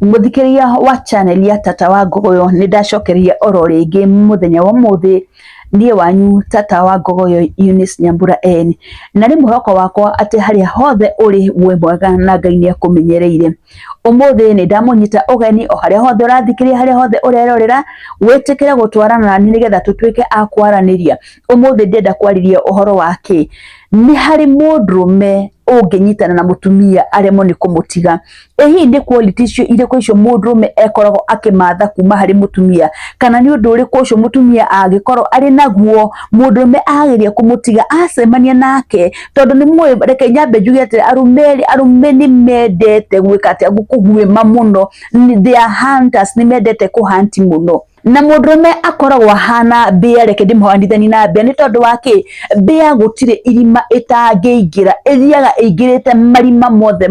Muthikiria wa channel ya Tata wa Ngogoyo ni ndacokeria oro ringi muthenya wa muthi nie wanyu Tata wa Ngogoyo Eunice Nyambura N na ni muhoko wakwa ati haria hothe uri we mwega na Ngai ni akumenyereire. Umuthi ni ndamunyita ugeni o haria hothe urathikiria haria hothe urerorera witikire gutwarana na ni nigetha tutwike a kwaraniria. Umuthi ndenda kwariria uhoro wake ni hari mundurume unginyitana na mutumia aremo ni kumutiga. Ehi ndi quality icio iriko icio mundurume ekoragwo akimatha kuma hari mutumia kana ni undu uriku ucio mutumia agikorwo ari naguo mundurume ageria kumutiga acemania nake tondu ni mwe reke nyambe njuge ati arume ni mendete gwika ati gukuguima muno, they are hunters, ni mendete kuhanti muno na mundurume akoragwo hana mbia. Reke ndimuhandithani na mbia ni tondu wake mbia gutire irima itangiingira ithiaga ingirite marima mothe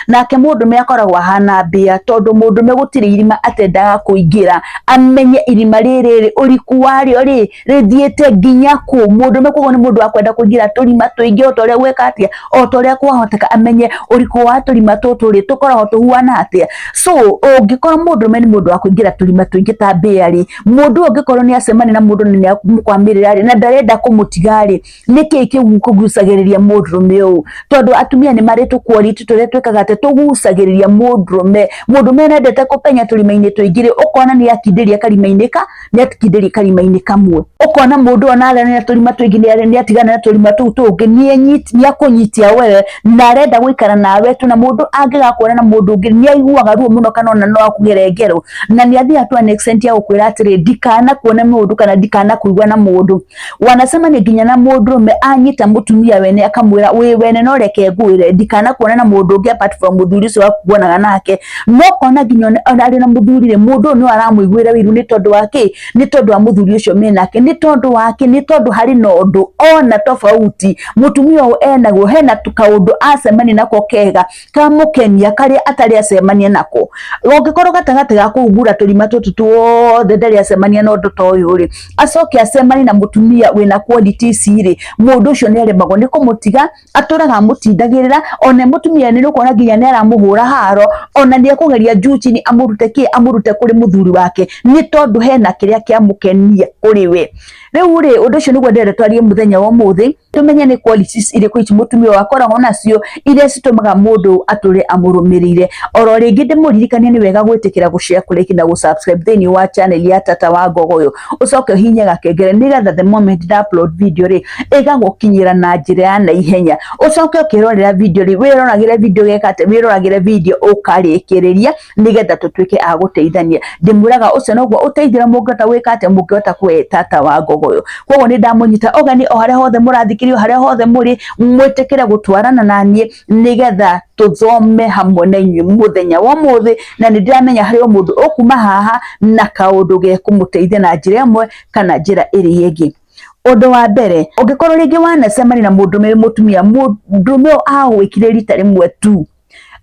nake mundurume akoragwo hana mbia tondu mundurume gutire irima atendaga kuingira amenye irima riri uriku wario rithiite nginya ku. Mundurume koguo ni mundu akwenda kuingira turima tuingi o toria gweka atia o toria kwahoteka amenye uriku wa turima tutu tukoragwo tuhuana atia. So ungikorwo mundurume ni mundu wa kuingira turima ingita beari mundu ungikorwo ni acemani na mundu ni akwamirira na ndarenda kumutigari niki kigucagiriria mundurume u tondu atumia ni maritu quality tore twekaga ate tugucagiriria mundurume nendete kupenya turima-ini tuingire ukona ni akindiria karima-ini ni akindiria karima-ini kamwe ukona mundu onale ni turima tuingi ni atigana na turima tu tungi ni akunyitia wewe na arenda guikara nawe tu na mundu angigakwona na mundu ungi ni aiguaga ruo muno kana ona no akugerengero na ni athia tu extent ya ukwira atiri ndikana kuona mundu kana ndikana kuigwa na mundu. Wanasema ni ginya na mundurume anyita mutumia wene akamwira we wene no reke ngwire ndikana kuona na mundu ungi apart from muthuri ucio akuonaga nake no kona ginya ari na muthuri mundu no aramuigwira wiru ni tondu wake ni tondu wa muthuri ucio menake ni tondu wake ni tondu hari no undu ona tofauti mutumia o enaguo hena tukaundu acemani nako kega kamukenia kari atari acemania nako ungikorwo gatagati ga kugura turima tutu tuothe ndari acemania na undu toyu ri acoke acemani na mutumia wina quality ciri mundu ucio ni aremagwo ni kumutiga aturaga mutindagirira ona mutumia ni ukona ginya ni aramuhura haro ona ni akugeria juci ni amurute kuri muthuri wake ni tondu hena kiria kiamukenia kuri we. Riu ri undu ucio niguo ndere twarie muthenya wa muthi tumenye ni qualities iriku ici mutumia wakoragwo nacio iria citumaga mundu ature amurumirire. Oro ringi ndimuririkania ni wega gwitikira gushare kuleki na gusubscribe thini wa channel ya Tata wa Ngogoyo ucoke hinye gakengere nigetha the moment that upload video ri igagukinyira na njira ya naihenya ucoke ukirorera video ri wiroragire video gekate wiroragire video ukarikiriria nigetha tutwike a guteithania. Ndimuraga ucio noguo uteithira mungata wikate mungota kwe Tata wa Ngogoyo. Koguo ni ndamunyita ogani o haria hothe murathikirio haria hothe muri mwitikire gutwarana nanie nigetha tuthome hamwe na inyu muthenya wa muthi na ni ndiramenya hari mundu ukuma haha na kaundu ge kumuteithia na njira imwe kana njira iri ingi. Undu wa mbere ungikorwo ringi wanacemani na mundurume mutumia mundurume agwikire rita rimwe tu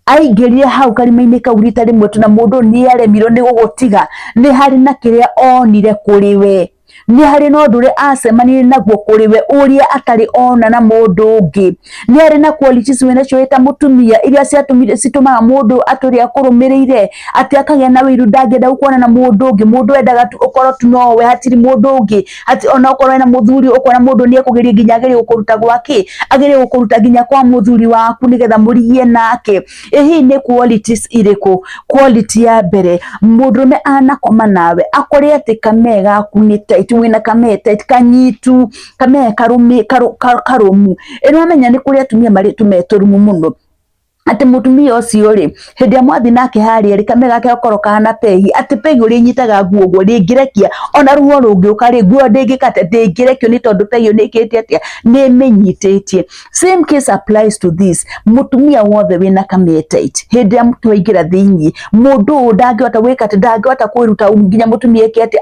aingirire hau karima-ini kau rita rimwe tu na mundu ni aremirwo ni gugutiga ni hari na kiria onire kuri we ni hari no ndure acemani naguo kuri we uria atari ona na mundu ungi ni hari na qualities wena cio eta mutumia iria citumaga mundu aturi akurumirire ati akagia na wiru ndangenda gukuona na mundu ungi mundu endaga tu ukorwo tu nowe hatiri mundu ungi ati ona ukorwo na muthuri ukona mundu ni akugeria nginya agerie gukuruta gwake agerie gukuruta nginya kwa muthuri waku nigetha murigie nake. Ehi ni qualities iriku. Quality ya mbere mundurume anakoma nawe akore ati kamega kunita wina kamete kanyitu kame karumu eno amenya ni kuri atumia mari tumetorumu muno ati mutumia ucio ri hindi amwathi nake haria ri kamega ke okoroka hana pehi ati pehi uri nyitaga guogo ringirekia ona ruo rungi ukari guo ndingikate ndingirekio ni tondu pehi nikiti atia ni menyititie. Same case applies to this. Mutumia wothe wina kamete hindi amtwaingira thini mundu ndangihota gwika ati ndangihota kwiruta nginya mutumia eke ati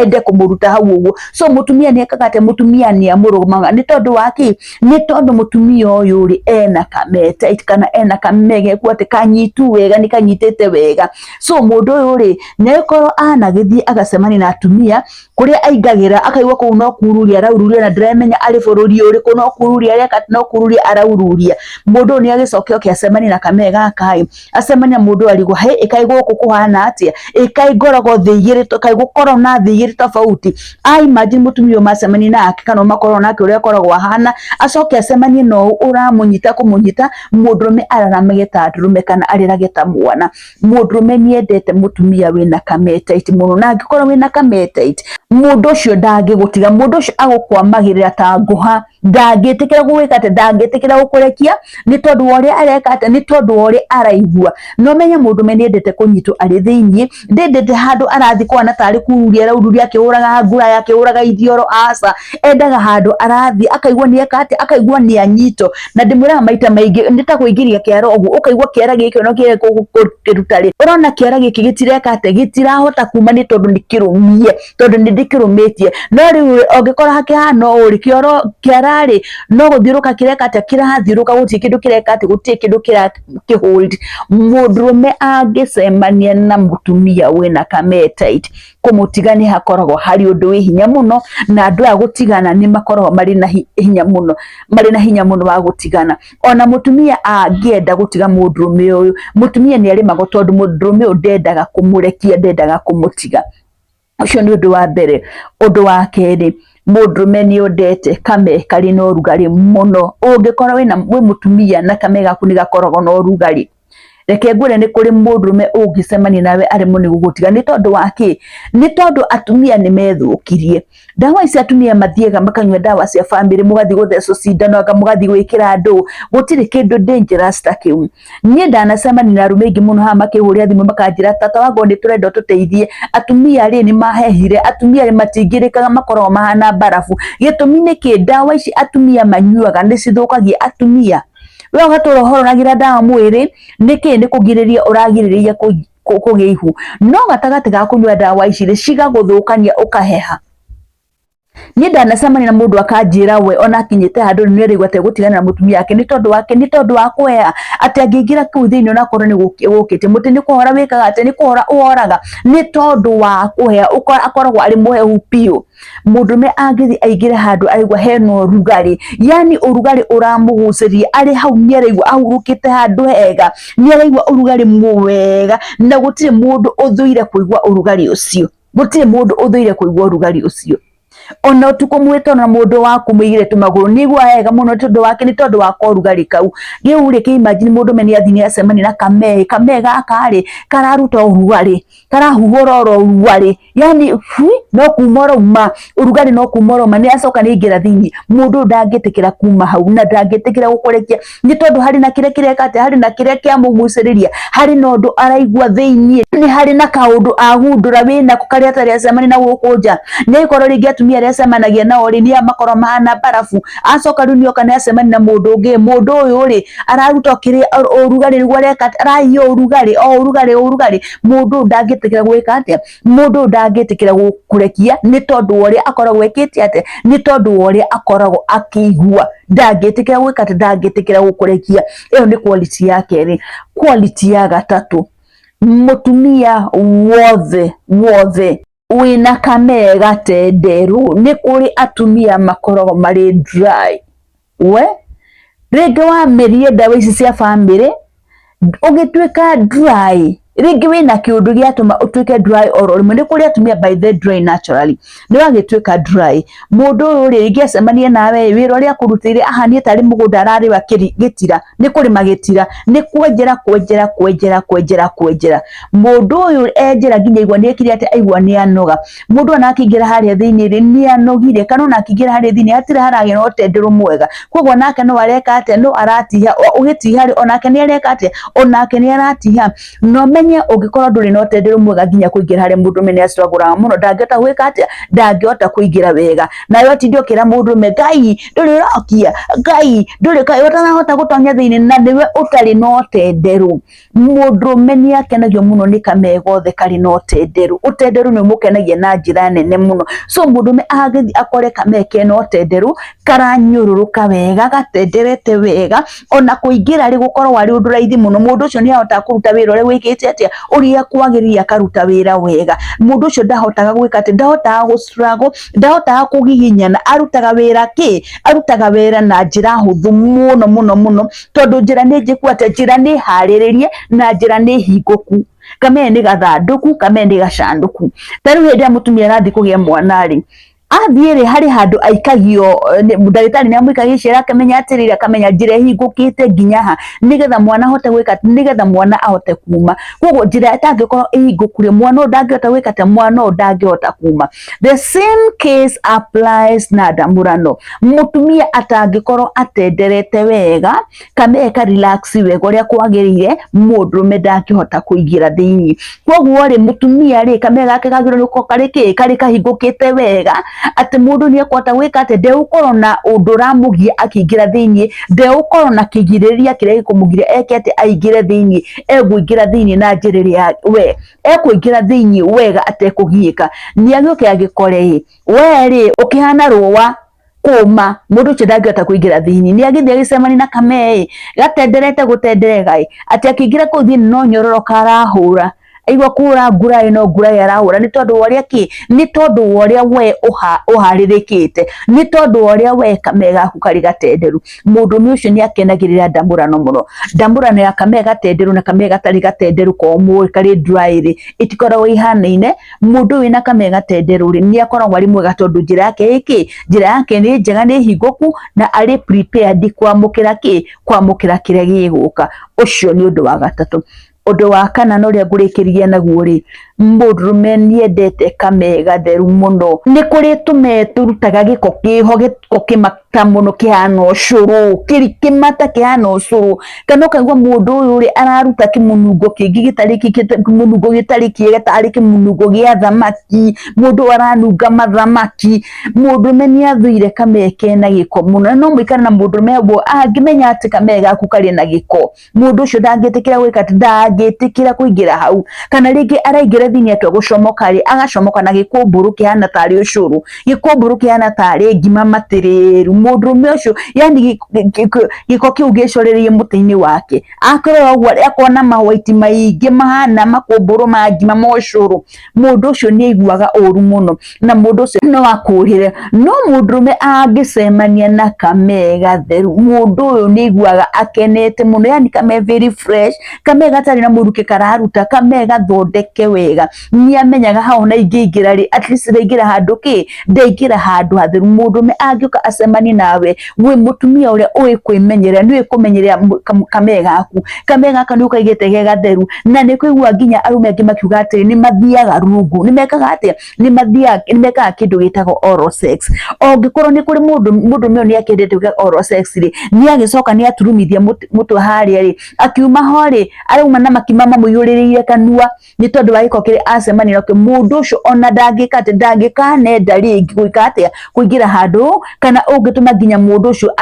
ende kumuruta hau uguo. So mutumia ni ekaga ati mutumia ni amurumaga ni tondu waki ni tondu mutumia uyu ri ena kamete kana ena na kamege ku ati kanyitu wega ni kanyitete wega. So mundu uyu ri nekorwo anagithie agacemani na atumia kuria aingagira akaigwa ku no kururia araururia na ndiremenya ari bururi uriku no kururia reka no kururia araururia mundu ni agicokio kiacemani na kamega kai acemania mundu arigwa he ikaigwa ku kuhana atia ikaigorogo thigiri to kaigwa koro na thigiri tofauti. I imagine mutumio macemani nake kana makorwo nake uria koragwo hana acoke acemani no uramunyita kumunyita mundurume araramege ta ndurume kana arirage ta mwana. Mundurume niendete mutumia wina kametite muno na angikorwo wina kametite mundu ucio ndangigutiga mundu ucio agukwamagirira ta nguha ndangitikira gwika ati ndangitikira gukurekia ni tondu wori areka ati ni tondu wori araigua. No menye mundurume niendete kunyitwo ari thiini ndendete handu arathi kwana tari kururia raururia akiuraga ngura yake uraga ithioro asa endaga handu arathi akaigua ni eka ati akaigua ni anyito na ndimwira maita maingi nitakuingiria kiaro ugu ukaigua kiara giki no kiere kurutari urona kiara giki gitireka ati gitirahota kuma ni tondu nikirumie tondu ndikirumitie no riu ongikora hakihano uri kioro kiarari no guthiruka kireka ati kirathiruka guti kindu kireka ati guti kindu kira kihold. Mundurume angicemania na mutumia wina kametite kumutiga ni hakoragwo hari undu wi hinya muno na andu a gutigana ni makoragwo mari na hinya muno wa gutigana. Ona mutumia angienda gutiga mundurume uyu mutumia ni arimago tondu mundurume uyu ndendaga kumurekia ndendaga kumutiga. Ucio ni undu wa mbere. Undu wa keri mundurume ni ondete kame kari no rugari muno ungikorwo wina mutumia na kame gaku ni gakoragwo no rugari reke ngure ni kuri mundurume ungicemani nawe ari muni gugutiga ni tondu waki ni tondu atumia ni methukirie dawa ici atumia mathiega makanywa dawa cia family mugathi gutheco cindano anga mugathi gwikira andu gutiri kindu dangerous ta kiu. Nie ndanacemani na arume ingi muno ha makihuria thimu makanjira tata wangu ni turenda tuteithie atumia ri ni mahehire atumia ri matingirikaga makorwo mahana barafu gitumi ni ki dawa ici atumia manyuaga ni cithukagia atumia. We ugatura uhororagira dawa mwiri niki ni kugiriria uragiriria kugia ihu no gatagati ga kunywa dawa ici ri cigaguthukania ukaheha. Nie ndanacemani na mundu akanjira we ona akinyite handu ni arigwa te gutigana na mutumia yake ni tondu wake ni tondu wa kuhea ati angingira kuu thiini ona korwo ni gukite muti ni kuhora wikaga ati ni kuhora uhoraga ni tondu wa kuhea akoragwo ari muhehu piu. Mundurume angithi aingire handu arigwa heno rugari yani urugari uramuguciria ari hau ni arigwa ahurukite handu hega ni arigwa urugari mwega na gutire mundu uthuire kuigwa urugari ucio gutire mundu uthuire kuigwa urugari ucio. Ona utuko mwito na mundu waku mwigire tumaguru nigwa hega muno tondu wake ni tondu wa korugari kau giuri ki imagine mundu meni athini acemani na kamega akari kararuta urugari karahuhora urugari yani no kumora uma urugari no kumora uma ni acoka ni ingira thini mundu ndangitikira kuma hau na ndangitikira gukurekia ni tondu hari na kire kireka ati hari na kire kia muguciriria hari no ndu araigwa thiini ni hari na kaundu agundura wina kukari atari acemani na gukunja ni ikoro ringi atumia acemanagia nao ri ni makorwo mahana barafu acoka riu nioka ni acemani na mundu ungi mundu uyu ri araruta kiri urugari niguo reka araio urugari mundu ndangitikira gwika atia mundu ndangitikira gukurekia ni tondu wori akoragwo ekiti ate ni tondu wori akoragwo akigua ndangitikira gwika ati ndangitikira gukurekia. Iyo ni quality ya keri. Quality ya gatatu mutumia wothe wina kamega tenderu ni kuri atumia makoragwo mari dry we ringi wa merie dawa ici cia family ugituika dry ringi wina kiundu giatuma utuike dry or ni kuri atumia by the dry naturally ni wagituika dry mundu uyu ringi acemanie nawe wira uria kurutire ahanie tari mugunda arari wa gitira ni kuri magitira ni kwenjera mundu uyu enjera nginya igwa ni ekire ati aigwa ni anoga mundu ona akingira haria thiini ri ni anogire kana ona akingira haria thiini atira harage no tenderu mwega koguo nake no areka ati no aratiha ugitiha ri onake ni areka ati onake ni aratiha no menye Mutumia ungikorwo nduri no tenderu mwega nginya kuingira hari mundume ni astrugura muno ndangihota gwika atia ndangihota kuingira wega nayo tindio kira mundume Ngai nduri rokia Ngai nduri kai utanahota gutonya thiini na niwe utari no tenderu mundume ni akenagio muno ni kamegothe kari no tenderu utenderu ni mukenagia na njira nene muno so mundume agithi akore kameke no tenderu karanyururuka wega gatenderete wega ona kuingira ri gukorwo wari undu raithi muno mundu ucio ni ahota kuruta wira uri wikite atia uria kwagiriria karuta wira wega mundu ucio ndahotaga gwika ati ndahotaga gu struggle ndahotaga kugiginyana arutaga wira na njira huthu muno tondu njira ni njiku ati njira ni hariririe na njira ni hinguku kamene ni gathanduku kamene ni gacanduku tariu hindi ya mutumia arathi kugia mwana ri athiire hari handu aikagio ndagitari ni amuikagia cira akamenya atirira akamenya njira hingukite nginya ha nigetha mwana ahote gwika nigetha mwana ahote kuma koguo njira itangikorwo ihingukure mwana ndangihota gwika te mwana ndangihota kuma. The same case applies na ndamurano mutumia atangikorwo atenderete wega kana eka relax wega uria kwagirire mundume ndangihota kuingira thiini koguo ri mutumia ri kamera gake gagiro niko kari kahingukite wega ati mundu ni ekwata gwika ati ndeukorwo na undu ramugia akiingira thiini ndeukorwo na kigiriria kiria gikumugiria eke ati aingire thiini egwingira thiini na njiriria we ekuingira thiini wega atekugiika ni agioke agikore we ri ukihana ruwa kuma mundu ucio ndangihota kuingira thiini ni agithi agicemani na kamei gatenderete gutenderega ati akiingira kuu thiini no nyororo karahura aigwa kura ngura ino ngura yarahura ni tondu waria ni tondu waria we uharirikite ni tondu waria we kamega ku kari gatenderu mundu ucio ni akenagirira ndamurano muno ndamurano ya kamega gatenderu na kamega tari gatenderu komu kari dry itikoragwo ihanaine mundu wina kamega gatenderu ni akoragwo ari mwega tondu njira yake ni njega ni hinguku na ari prepared kwamukira kiria giguka ucio ni undu wa gatatu. Undu wa kana no ria ngurikiria naguo ri mundume ni endete kamega theru muno ni kuri tume turutaga giko kiho kimata muno kihana ucuru kimata kihana ucuru kana kaigwa mundu uyu ri araruta kimunungo kingi kimunungo gitari kiega tari kimunungo gia thamaki mundu aranunga mathamaki mundume ni athuire kameke na giko muno no muikara na mundume abo angimenya ati kamega ku kari na giko mundu ucio ndangitikira gwika ndangitikira kuingira hau kana ringi araingira thiini atwa gucomoka ri agacomoka na gikumburu kihana tari ucuru gikumburu kihana tari ngima matiriru mundume ucio yani giko kiu gicorerie mutiini wake akorwo ogwo akona mahwaiti maingi mahana makumburu ma ngima moshuru mundu ucio ni aiguaga uru muno na mundu ucio no akurire no mundume angicemania na kamega theru mundu uyu ni aiguaga akenete muno yani kame very fresh kame gatari na muruke kararuta kame gathondeke wega ni amenyaga hao na ingira ri at least ingira handu ndeingira handu hatheru mundume angioka acemani nawe we mutumia uria uyi kwimenyera ni kumenyera kamega aku kamega kanu kaigete gatheru na ni kuigua nginya arume angi makiuga ati ni mathiaga rungu ni mekaga ati ni mekaga kindu gitago oral sex ongikorwo ni kuri mundume ni akendete oral sex ri ni agicoka ni aturumithia mutwe haria ri akiuma hori arauma na makimama muyuririire kanua ni tondu wa giko kiri acemani na mundu ucio ona ndangikate ndangikanenda ringi gwika atia kuingira handu kana ungituma nginya mundu ucio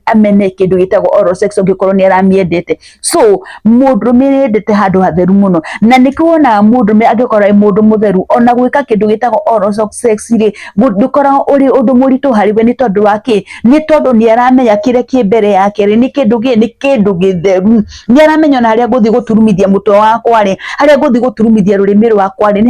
amenye kindu gitago oral sex ongikorwo ni aramiendete so mundume ni endete handu hatheru muno na nikuona mundume angikorwo mundu mutheru ona gwika kindu gitago oral sex ri ndukorwo uri undu muritu hariwe ni tondu wake ni tondu ni aramenya kire ki mbere yake ri ni kindu githeru ni aramenya na haria nguthi guturumithia mutwe wakwa ri haria nguthi guturumithia rurimi rwakwa ri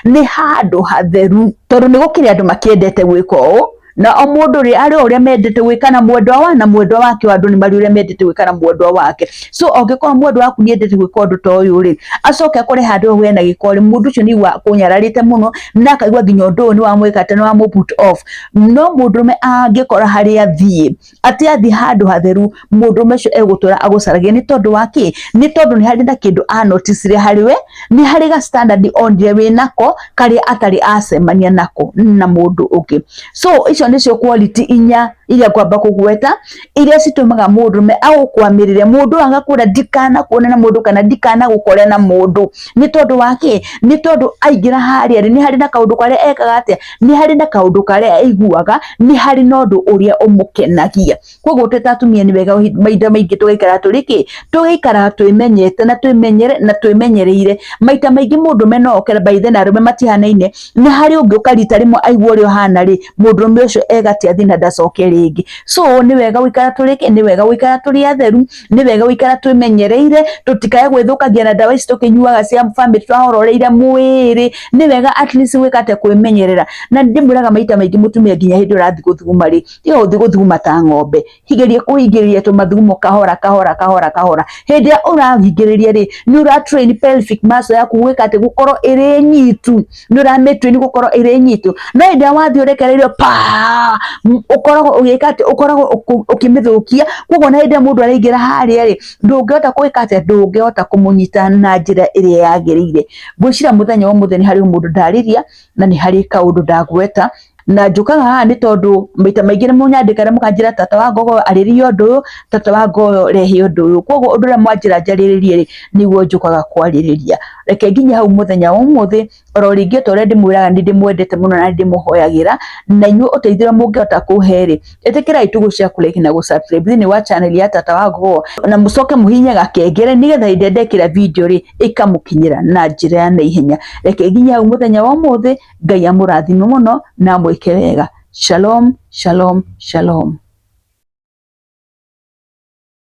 ni handu hatheru tondu ni gukire andu makiendete gwika uu na o mundu ri ari uria mendete gwikana mwendwa wa na mwendwa wake andu ni mari uria mendete gwikana mwendwa wake so ongikorwo mwendwa waku ni endete gwika undu to uyu ri acoke akore handu we na gikori mundu ucio ni wa kunyararite muno na akaigwa nginya undu ni wa mwikate ni wa mu put off no mundume angikora haria athie handu hatheru mundume ucio egutura agucaragia ni tondu wake ni tondu ni hari na kindu a notice ri hariwe ni hari ga standard ondire we nako kari atari acemania nako na mundu ungi. So icio nicio quality inya iria kwamba kugweta iria citumaga mundu me agukwamirire mundu agakura dikana kuona na mundu kana dikana gukore na mundu ni tondu wake ni tondu aingira haria ni hari na kaundu kare ekaga atia ni hari na kaundu kare aiguaga ni hari na undu uria umukenagia. Koguo tetatumia ni wega maida maingi tugaikara turiki tugaikara twimenyete na twimenyere na twimenyereire maita maingi mundu menokera baithe na rume matihanaine ni hari ungi ukarita rimwe aigua uri hana ri mundu rume ucio egatia thina ndacoke ringi. So ni wega wikara turiki ni wega wikara turi atheru ni wega wikara twimenyereire tutikae gwithukagia na dawa ici tukinyuaga cia family twahororeire mwiri ni wega at least wikate kwimenyerera. Na ndimuraga maita maingi mutumia nginya hindi urathi guthuguma ri tiga uthi guthuguma ta ng'ombe higerie kuhingiriria tumathugumo kahora kahora kahora kahora hindi urahingiriria ri ni ura train pelvic muscle yaku wikate gukorwo iri nyitu ni ura train gukorwo iri nyitu no hindi wathi urekereirio pa ukoragwo ugikate ukoragwo ukimithukia. Koguo na hindi mundu araingira haria ri ndungihota kuikate ndungihota kumunyita na njira iria yagirire. Ngwicira muthenya wa muthenya hari mundu ndariria na ni hari kaundu ndagweta na njukaga haha ni tondu maita maingi ni munyandikira mukanjira tata wa Gogo ariria undu tata wa Gogo rehe undu. Koguo undu ria mwanjira njaririe ri niguo njukaga kwariria. Reke nginya hau muthenya wa umuthi oro ringi tore ndimwiraga ndi ndimwendete muno na ndimuhoyagira na inyu uteithio mungihota kuheri itikirai tugucia kulike na gusubscribe ni wa channel ya tata wa Gogo na mucoke muhinye gakengere nigetha inde ndekira video ri ikamukinyira na njira ya naihenya. Reke nginya hau muthenya wa umuthi Ngai amurathime muno na mwike wega. Shalom, shalom, shalom.